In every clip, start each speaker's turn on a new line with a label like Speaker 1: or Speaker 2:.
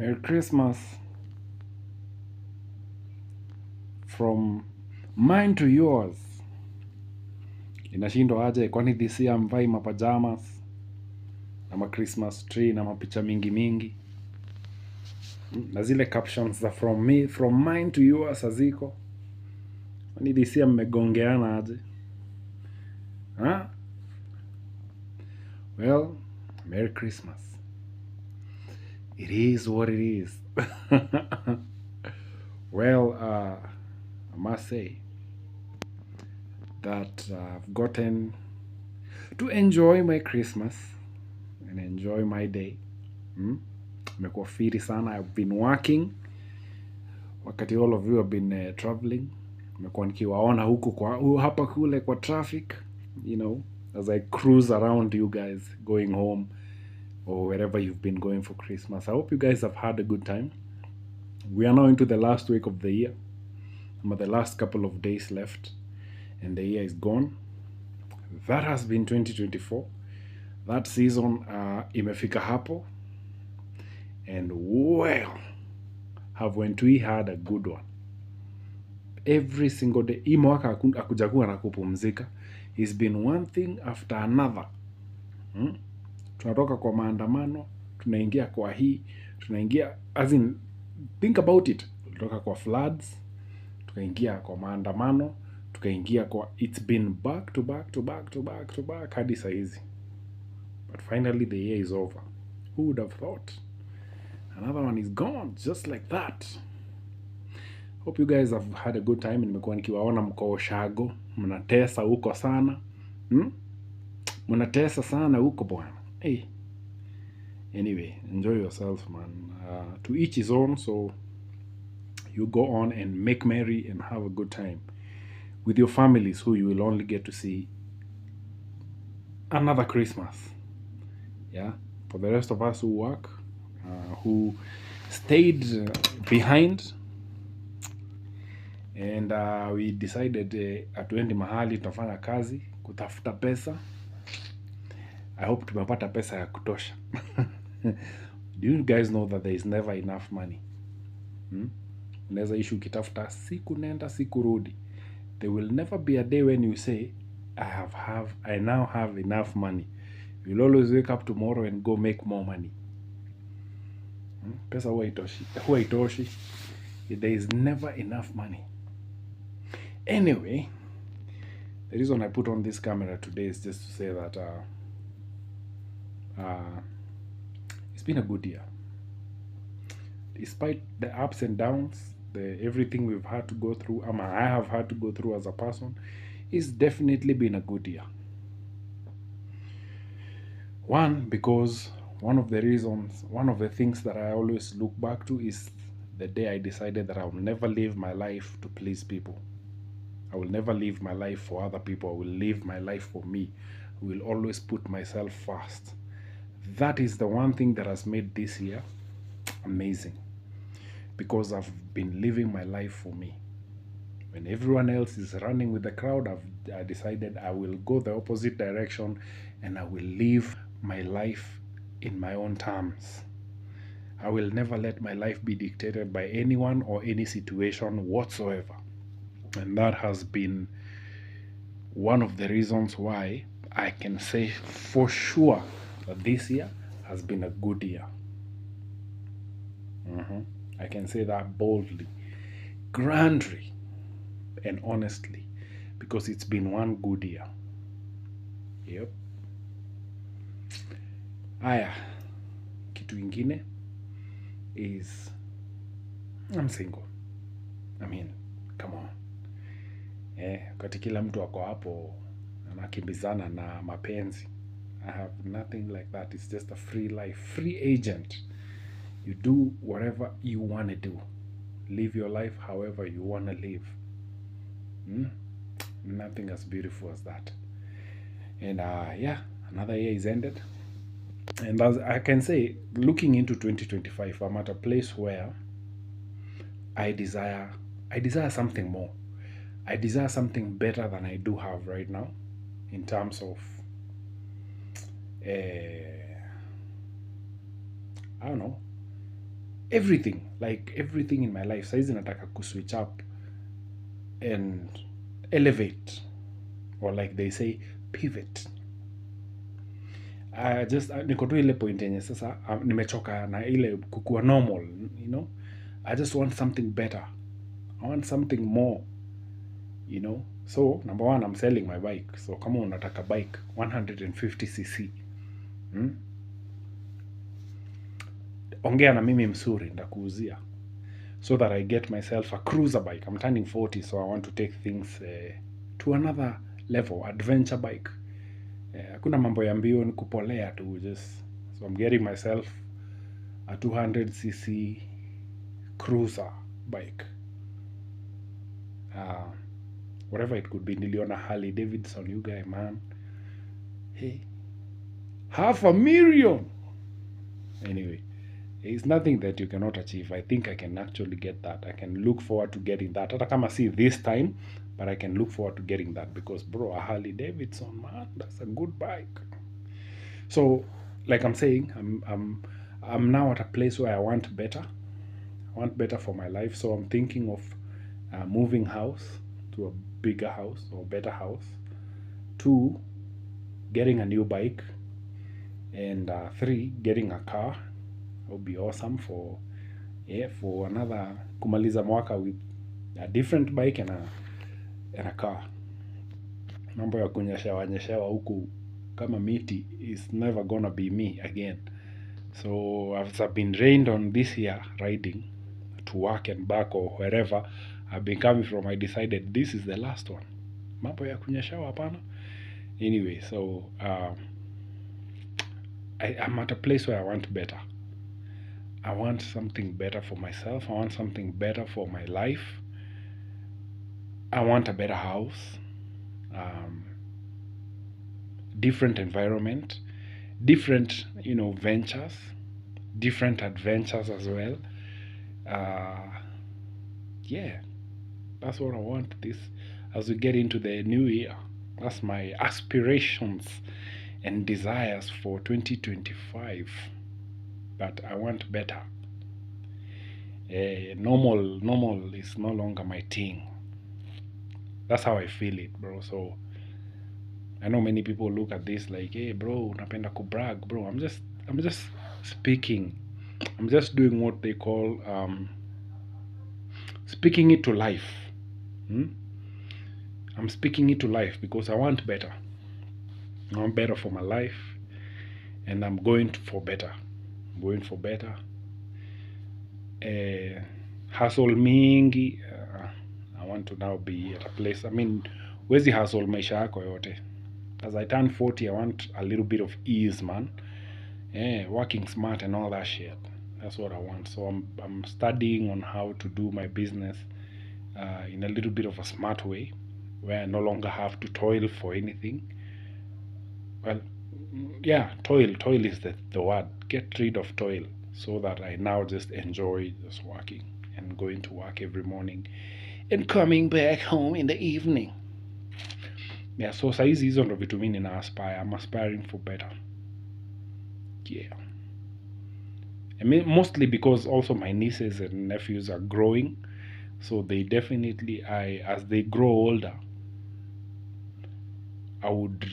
Speaker 1: Merry Christmas from mine to yours. Inashindwa aje kwani this year mvai mapajamas na ma Christmas tree na mapicha mingi mingi. Na zile captions za from mine to yours haziko. Kwani this year mmegongeana aje? Huh? Well, Merry Christmas. It is what it is. Well, I must say that I've gotten to enjoy my Christmas and enjoy my day. Imekuwa fiti sana. I've been working wakati all of you have been traveling. Nimekuwa nikiwaona huku kwa hapa kule kwa traffic, as I cruise around you guys going home or wherever you've been going for Christmas. I hope you guys have had a good time. We are now into the last week of the year. The last couple of days left and the year is gone. That has been 2024. That season imefika hapo, and well, haven't we had a good one? Every single day. Hii mwaka hakujakuwa na kupumzika. It's been one thing after another. Tunatoka kwa maandamano, tunaingia kwa hii, tunaingia, as in, think about it. Tunatoka kwa floods, tukaingia kwa maandamano, tukaingia kwa, it's been back to back to back to back to back hadi saa hizi. But finally the year is over. Who would have thought? Another one is gone just like that. Hope you guys have had a good time. Nimekuwa nikiwaona mko Oshago, mnatesa huko sana. Mnatesa sana huko bwana. Hey. Anyway, enjoy yourself, man. To each his own, so you go on and make merry and have a good time with your families who you will only get to see another Christmas. Yeah, for the rest of us who work, who stayed behind, and we decided atuendi mahali tunafanya kazi kutafuta pesa. I hope tumepata pesa ya kutosha. Do you guys know that there is never enough money? Unaweza ishi ukitafuta siku nenda siku rudi. There will never be a day when you say I now have enough money. You'll always wake up tomorrow and go make more money. Pesa huwa itoshi. There is never enough money. Anyway, the reason I put on this camera today is just to say that it's been a good year. Despite the ups and downs, everything we've had to go through, I have had to go through as a person, it's definitely been a good year. One, because one of the things that I always look back to is the day I decided that I will never live my life to please people. I will never live my life for other people. I will live my life for me. I will always put myself first. That is the one thing that has made this year amazing, because I've been living my life for me. When everyone else is running with the crowd, I decided I will go the opposite direction and I will live my life in my own terms. I will never let my life be dictated by anyone or any situation whatsoever. And that has been one of the reasons why I can say for sure that this year has been a good year. I can say that boldly, grandly, and honestly, because it's been one good year. Yep. Aya, kitu ingine is I'm single. I mean, come on. Wakati kila mtu ako hapo anakimbizana na mapenzi. I have nothing like that. It's just a free life, free agent. You do whatever you want to do. Live your life however you want to live. Nothing as beautiful as that. And yeah, another year is ended. And as I can say, looking into 2025, I'm at a place where I desire something more. I desire something better than I do have right now, in terms of I don't know, everything, like everything in my life saizi nataka kuswitch up and elevate, or like they say pivot. Just niko tu ile point yenye sasa nimechoka na ile kukua normal, you know. I just want something better. I want something more, you know. So number one, I'm selling my bike. So kama unataka bike 150cc, ongea na mimi msuri, ndakuuzia, so that I get myself a cruiser bike. I'm turning 40, so I want to take things to another level, adventure bike. Hakuna mambo ya mbio, ni kupolea tu, just so I'm getting myself a 200cc cruiser bike. Whatever it could be. Niliona Harley Davidson, you guy, man, hey, 500,000. Anyway, it's nothing that you cannot achieve. I think I can actually get that. I can look forward to getting that. Hata kama see this time, but I can look forward to getting that, because bro, a Harley Davidson, man, that's a good bike. So like I'm saying, I'm now at a place where I want better. I want better for my life. So I'm thinking of moving house to a bigger house or better house. 2, getting a new bike. And 3, getting a car. That would be awesome for another kumaliza mwaka with a different bike and a car. Mambo ya kunyeshewa huku kama miti is never gonna be me again. So as I've been rained on this year riding to work and back or wherever I've been coming from, I decided this is the last one. Mambo ya kunyeshewa hapana. Anyway, so I'm at a place where I want better. I want something better for myself. I want something better for my life. I want a better house, different environment, different, ventures, different adventures as well. Yeah, that's what I want this as we get into the new year. That's my aspirations and desires for 2025. But I want better. Normal is no longer my thing. That's how I feel it, bro. So I know many people look at this like, hey bro, unapenda kubrag, bro. I'm just speaking. I'm just doing what they call speaking it to life. I'm speaking it to life because I want better. I want better for my life, and I'm going for better. I'm going for better. Hustle mingi. I want to now be at a place. I mean, wezi hustle maisha yako yote. As I turn 40, I want a little bit of ease, man. Working smart and all that shit. That's what I want. So I'm studying on how to do my business in a little bit of a smart way, where I no longer have to toil for anything. Well, yeah, toil is the word. Get rid of toil, so that I now just enjoy just working and going to work every morning and coming back home in the evening. Yeah, so saizi hizo ndo vitu mimi na aspire. I'm aspiring for better. Yeah. I mean, mostly because also my nieces and nephews are growing, so they definitely, as they grow older, I would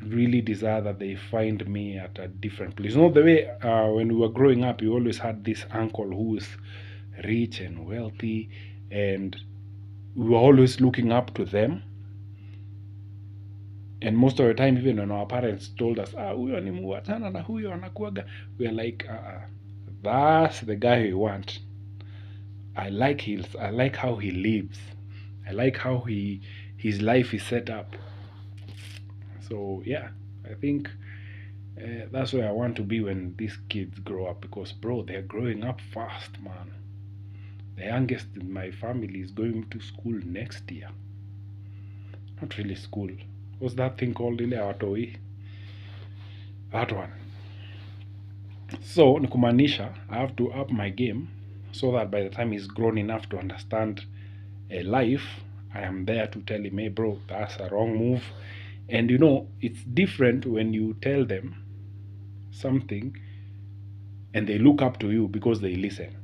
Speaker 1: really desire that they find me at a different place. You know, the way when we were growing up, you always had this uncle who is rich and wealthy, and we were always looking up to them. And most of the time, even when our parents told us, huyo ni muwachana na huyo anakuaga, we are like, that's the guy we want. I like how he lives. I like how his life is set up. So yeah, I think that's where I want to be when these kids grow up, because bro, they're growing up fast, man. The youngest in my family is going to school next year. Not really school. What's that thing called? Ile watoi. That one. So nikumaanisha, I have to up my game so that by the time he's grown enough to understand life, I am there to tell him, hey bro, that's a wrong move. And you know, it's different when you tell them something and they look up to you because they listen.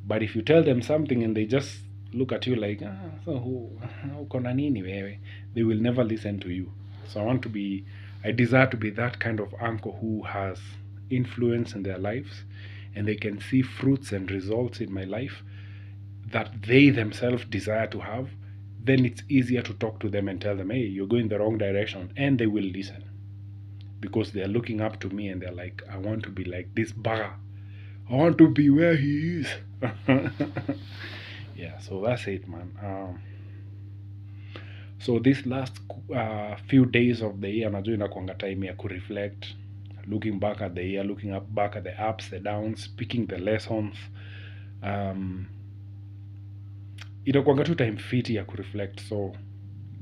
Speaker 1: But if you tell them something and they just look at you like, uko na nini wewe, they will never listen to you. So I desire to be that kind of uncle who has influence in their lives, and they can see fruits and results in my life that they themselves desire to have. Then it's easier to talk to them and tell them, hey, you're going the wrong direction, and they will listen because they're looking up to me and they're like, I want to be like this bagger. I want to be where he is. Yeah, so that's it, man. So this last few days of the year, najua inakuanga time ya reflect, looking back at the year, back at the ups, the downs, picking the lessons. Inakuanga tu time fiti ya reflect. So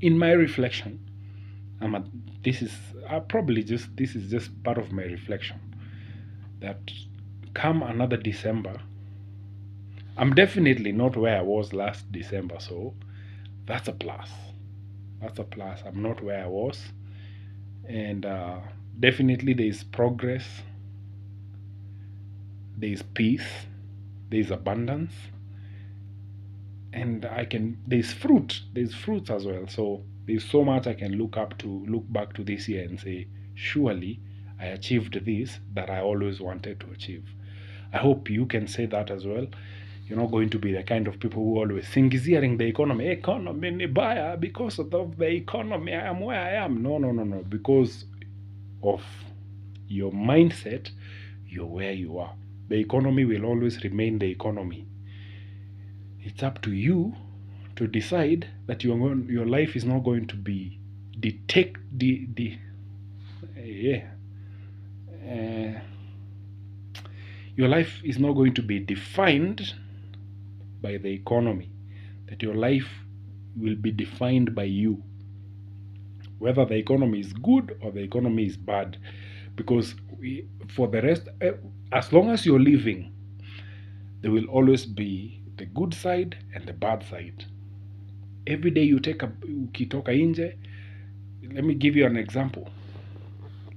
Speaker 1: in my reflection, this is just part of my reflection, that come another December, I'm definitely not where I was last December, so that's a plus. That's a plus. I'm not where I was, and definitely there is progress, there is peace, there is abundance, and there's fruits as well. So there's so much I can look back to this year and say, surely I achieved this that I always wanted to achieve. I hope you can say that as well. You're not going to be the kind of people who always singiziering the economy. Economy ni baya, because of the economy I am where I am. No. Because of your mindset, you're where you are. The economy will always remain the economy. It's up to you to decide that your life is not going to be your life is not going to be defined by the economy, that your life will be defined by you, whether the economy is good or the economy is bad. Because for the rest, as long as you're living, there will always be the good side and the bad side. Every day ukitoka nje, let me give you an example.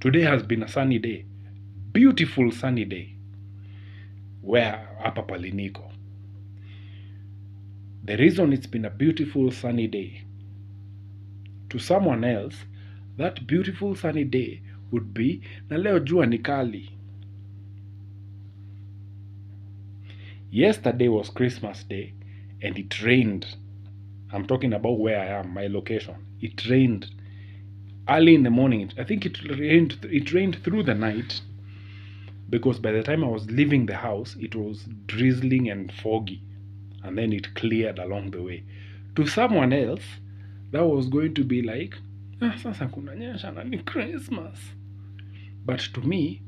Speaker 1: Today has been a sunny day, beautiful sunny day, where hapa paliniko. The reason it's been a beautiful sunny day, to someone else, that beautiful sunny day would be, na leo jua ni kali. Yesterday was Christmas Day and it rained. I'm talking about where I am, my location. It rained early in the morning. I think it rained through the night, because by the time I was leaving the house, it was drizzling and foggy, and then it cleared along the way. To someone else, that was going to be like, sasa kunanyesha na ni Christmas. But to me,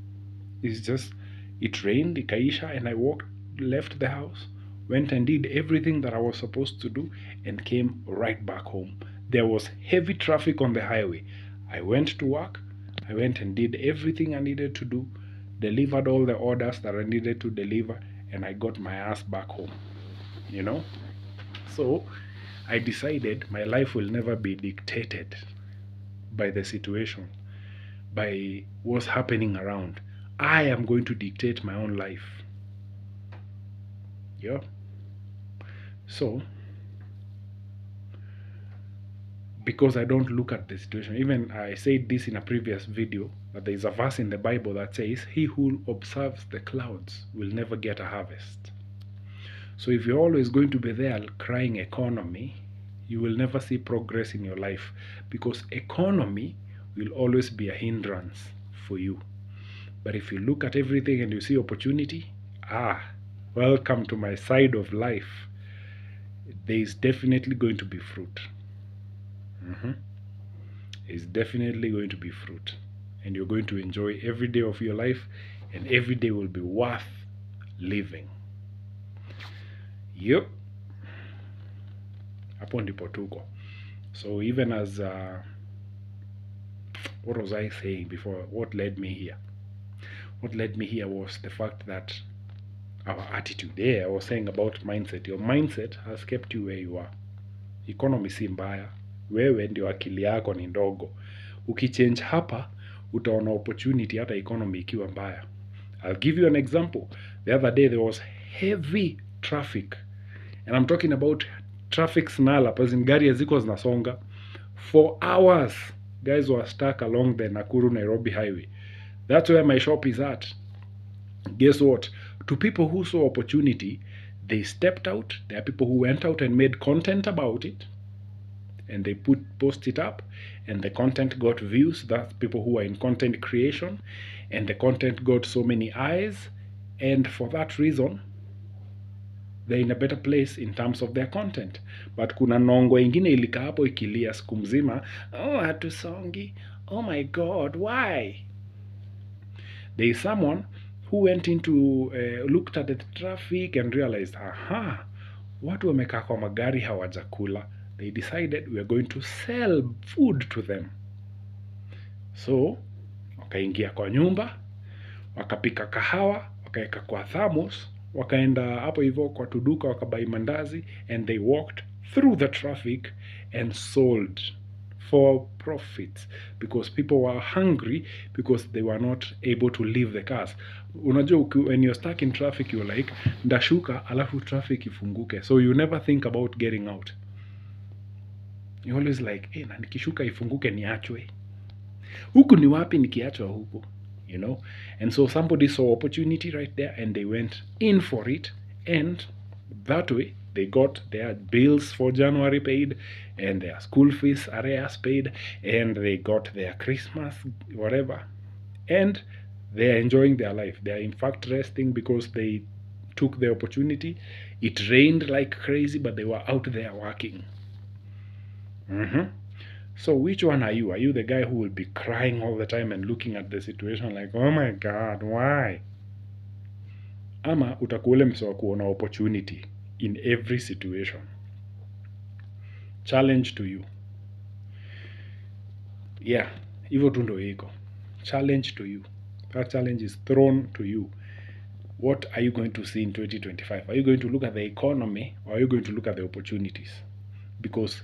Speaker 1: it's just, it rained, ikaisha, and I left the house, went and did everything that I was supposed to do, and came right back home. There was heavy traffic on the highway. I went to work, I went and did everything I needed to do, delivered all the orders that I needed to deliver, and I got my ass back home. So I decided my life will never be dictated by the situation, by what's happening around. I am going to dictate my own life. Yeah. So, because I don't look at the situation, even I said this in a previous video, that there is a verse in the Bible that says, he who observes the clouds will never get a harvest. So if you're always going to be there crying economy, you will never see progress in your life, because economy will always be a hindrance for you. But if you look at everything and you see opportunity, welcome to my side of life. There is definitely going to be fruit. It's definitely going to be fruit, and you're going to enjoy every day of your life, and every day will be worth living. Yep. Hapo ndipo tuko. So even as what was I saying before? What led me here? What led me here was the fact that our attitude. I was saying about mindset. Your mindset has kept you where you are. Economy si mbaya, wewe ndio akili yako ni ndogo. Ukichange hapa, utaona opportunity hata economy ikiwa mbaya. I'll give you an example. The other day there was heavy traffic, and I'm talking about traffic snarl up, as in gari haziko zinasonga for hours. Guys were stuck along the Nakuru Nairobi highway. That's where my shop is at. Guess what? To people who saw opportunity, they stepped out. There are people who went out and made content about it, and they post it up, and the content got views. That's people who are in content creation, and the content got so many eyes, and for that reason they're in a better place in terms of their content. But kuna nongo ingine ilikaa hapo ikilia siku mzima, oh hatusongi, oh my god, why? There is someone who went into looked at the traffic and realized, aha, watu wamekaa kwa magari hawajakula. They decided we are going to sell food to them. So wakaingia kwa nyumba, wakapika kahawa, wakaeka kwa thermos, wakaenda hapo hivyo kwa tuduka, wakabai mandazi, and they walked through the traffic and sold for profits, because people were hungry, because they were not able to leave the cars. Unajua, when you're stuck in traffic, you're like, ndashuka alafu traffic ifunguke, so you never think about getting out. You always like, na nikishuka ifunguke niachwe huku, ni wapi nikiachwa huku, you know? And so somebody saw opportunity right there, and they went in for it, and that way they got their bills for January paid, and their school fees arrears paid, and they got their Christmas whatever, and they are enjoying their life. They are in fact resting because they took the opportunity. It rained like crazy, but they were out there working. So which one are you? Are you the guy who will be crying all the time and looking at the situation like, oh my god, why? Ama utakuwa ule mse wa kuona opportunity in every situation? Challenge to you. Yeah, hivyo tu ndo iko. Challenge to you. That challenge is thrown to you. What are you going to see in 2025? Are you going to look at the economy, or are you going to look at the opportunities? Because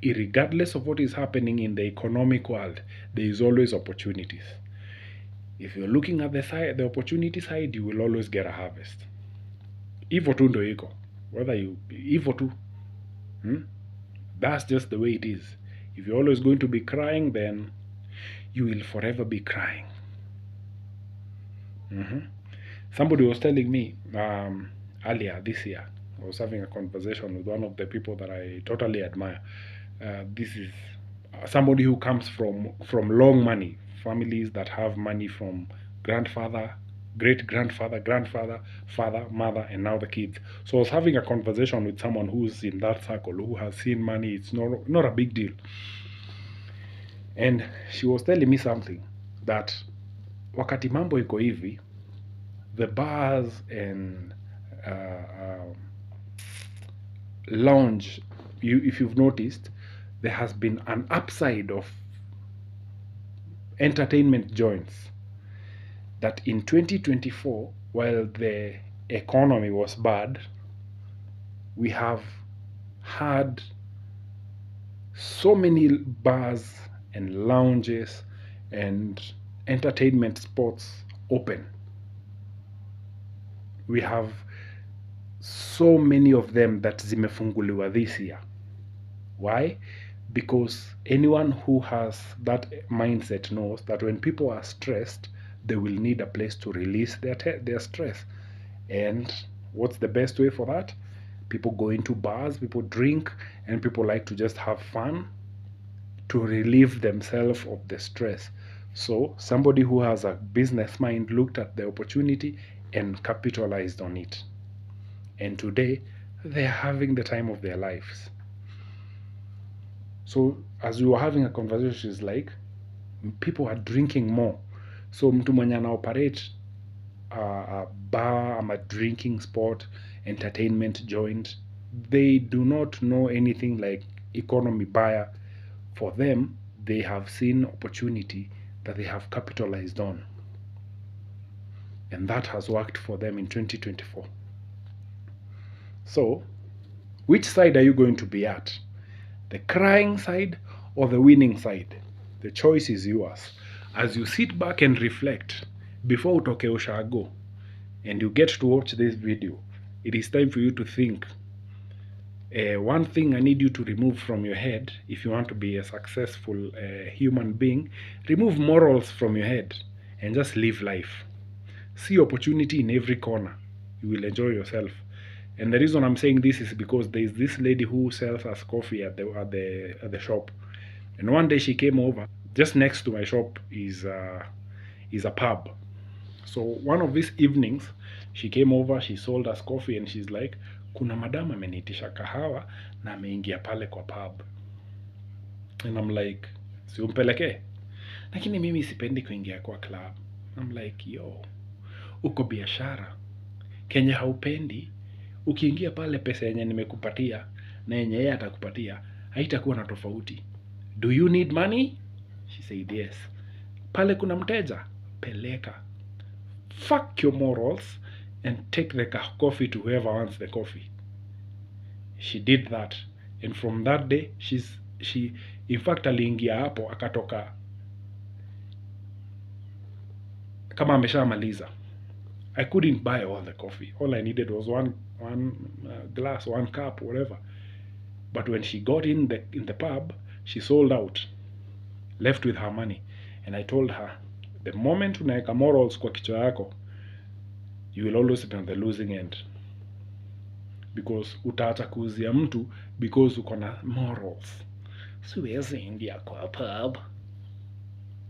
Speaker 1: regardless of what is happening in the economic world, there is always opportunities. If you're looking at the opportunity side, you will always get a harvest. Hivyo tu ndo iko. Whether you hivyo tu. That's just the way it is. If you're always going to be crying, then you will forever be crying. Somebody was telling me earlier this year, I was having a conversation with one of the people that I totally admire. This is somebody who comes from long money, families that have money from grandfather, great-grandfather, grandfather, father, mother, and now the kids. So I was having a conversation with someone who's in that circle, who has seen money. It's not a big deal. And she was telling me something, that wakati mambo iko hivi, the bars and lounge, if you've noticed, there has been an upside of entertainment joints, that in 2024, while the economy was bad, we have had so many bars and lounges and entertainment spots open. We have so many of them that zimefunguliwa this year. Why? Because anyone who has that mindset knows that when people are stressed, they will need a place to release their stress. And what's the best way for that? People go into bars, people drink, and people like to just have fun to relieve themselves of the stress. So somebody who has a business mind looked at the opportunity and capitalized on it. And today, they're having the time of their lives. So as we were having a conversation, she's like, people are drinking more. So mtu mwenye ana operate a bar, a drinking spot, entertainment joint, they do not know anything like economy buyer. For them, they have seen opportunity that they have capitalized on. And that has worked for them in 2024. So, which side are you going to be at? The crying side or the winning side? The choice is yours. As you sit back and reflect, before utoke ushago and you get to watch this video, it is time for you to think. One thing I need you to remove from your head if you want to be a successful human being, remove morals from your head and just live life. See opportunity in every corner. You will enjoy yourself. And the reason I'm saying this is because there is this lady who sells us coffee at the shop. And one day she came over. Just next to my shop is a pub. So one of these evenings she came over, she sold us coffee and she's like, kuna madam amenitisha kahawa na ameingia pale kwa pub. And I'm like, si umpeleke? Lakini mimi sipendi kuingia kwa club. I'm like, yo, uko biashara Kenya haupendi, ukiingia pale pesa yenye nimekupatia na yenye yeye atakupatia haitakuwa na tofauti. Do you need money? She said yes. Pale kuna mteja, peleka. Fuck your morals and take the coffee to whoever wants the coffee. She did that, and from that day she in fact aliingia hapo akatoka kama ameshamaliza. I couldn't buy all the coffee. All I needed was one glass, one cup, whatever. But when she got in the pub, she sold out, left with her money. And I told her, the moment unaweka morals kwa kichwa yako, you will always be on the losing end, because utaacha kuuzia mtu because uko na morals. Siwezi ingia kwa pub.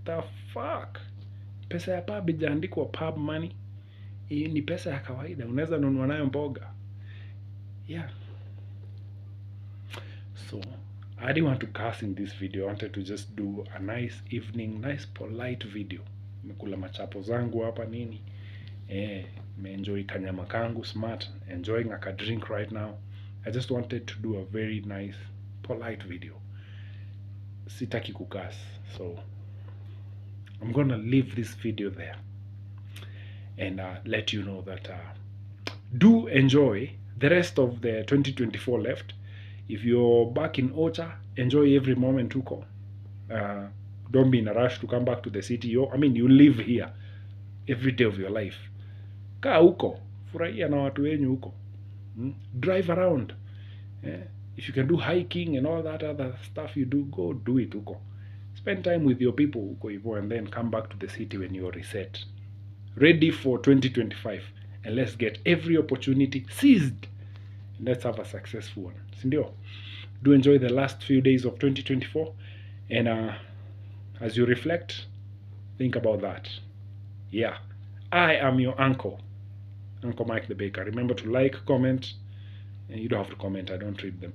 Speaker 1: The fuck? Pesa ya pub ijaandikwa pub money. Hii ni pesa ya kawaida, unaweza nunua nayo mboga. Yeah. So I didn't want to curse in this video. I wanted to just do a nice evening, nice polite video. Nimekula machapo zangu hapa nini. Nimeenjoy kanyama kangu smart, enjoying a drink right now. I just wanted to do a very nice polite video. Sitaki kukas. So I'm gonna leave this video there and let you know that do enjoy the rest of the 2024 left. If you're back in Ocha, enjoy every moment huko. Don't be in a rush to come back to the city. You live here every day of your life. Kaa huko, furahia na watu wenyu huko. Drive around. If you can do hiking and all that other stuff you do, go do it huko. Spend time with your people huko hivyo, and then come back to the city when you're reset, ready for 2025, and let's get every opportunity seized, and let's have a successful one. Sindio? Do enjoy the last few days of 2024, and as you reflect, think about that. Yeah, I am your uncle Mike the Baker. Remember to like, comment, and you don't have to comment, I don't read them.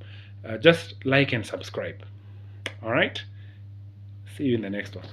Speaker 1: Just like and subscribe. All right, see you in the next one.